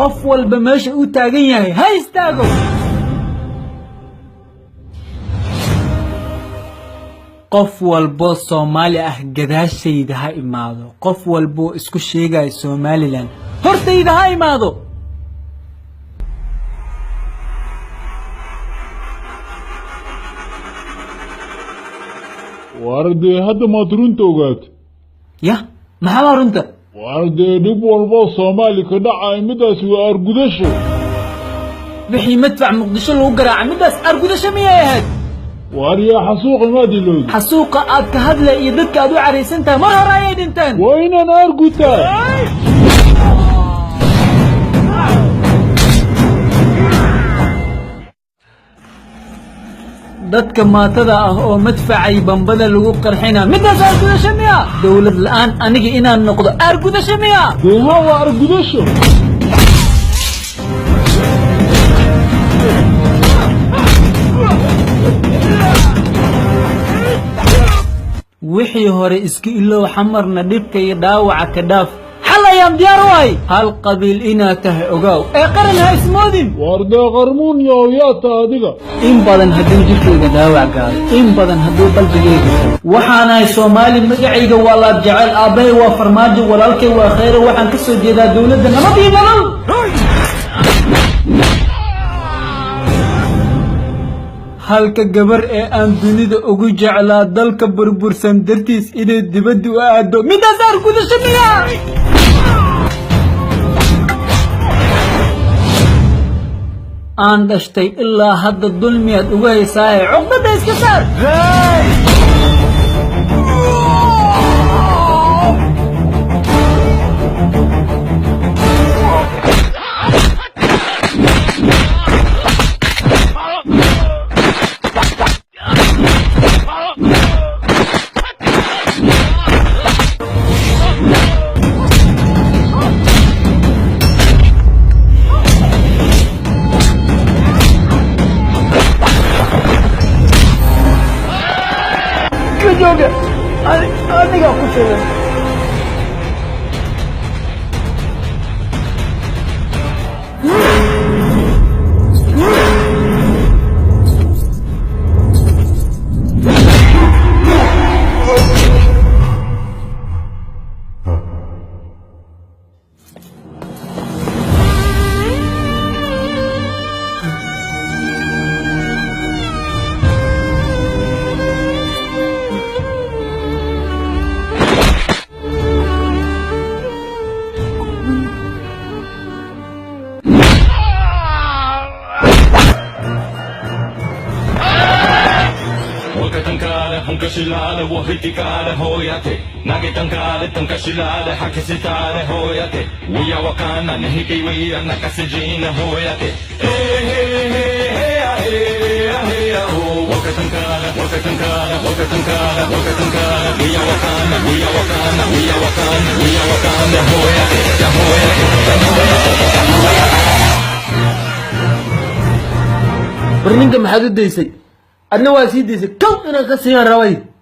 قف والبماش وتاجيه هاي استاجو قف والبو صومالي جداش سيد هاي ماذا قف والبو اسكو شيء صومالي لان هرتي هاي ماذا واردي هذا ما ترون توقات يا ما حوار انت واردي دب والبو صومالي كدا عايمداس وارقدشو بحي مدفع مقدشو لو قرا مداس ارقدشو مياه هاد واريا حسوق ما دلود حسوق اد كهدله iyo dadka aad u cariisantaa mar hore ay dhintaan wayna arguta dadka maatada ah oo madfacay bambada lagu qarxina midaas argudashamiya dawlad la'aan aniga inaan noqdo argudashamiya deha waa argudasho wixii hore iska iloow xamarna dhibka iyo dhaawaca ka dhaaf xal ayaan diyaar u ahay hal qabiil inaad tahay ogaaw ee qaran ha ismoodin warda qarmuun yaata adiga in badan hadduu jirkayga dhaawac gaaro in badan hadduu qalbigayga waxaanahay soomaali magacayga waa laab jecel aabbahay waa farmaajo walaalkay waa khayre waxaan ka soo jeedaa dawladda nabad iyo nolol halka gabar ee aan dunida ugu jeclaa dalka burbursan dartiis inay dibadda u aado midaas argudashamiya aan dhashtay ilaa hadda dulmiyaad ugu haysaaye cuqdada iska saar adiga ku filan Shilale wo hitikale hoyate nage tankale tankashilale hakisitale hoyate wiya wakana nehiki wiya nakasijina hoyate hey hey hey hey hey ho wakatankale wakatankale wakatankale wakatankale wiya wakana hoyate ya hoyate barninka maxaad u daysay adna waa sii daysay kow inaan ka siiyan rabay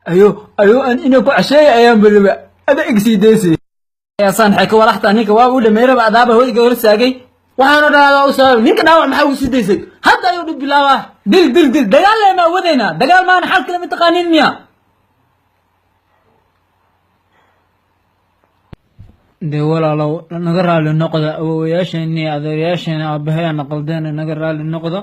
ayo an ina ku casheey ayaan bariba ada igsi daysay ayaan xaka walaxta ninka waa u dhameeyay adaaba hoyga hor saagay waxaana dhaadaa u saabay ninka dhaawac maxaa u sii daysay hadda ayuu dhib bilaaba dil dagaal ma wadayna dagaal ma xal kale mid taqaanin miya de walaalow naga raali noqda awowayaasheenii adeerayaasheen aabahay naqaldeen naga raali noqda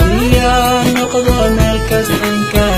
Kaliya noqdo meel kasta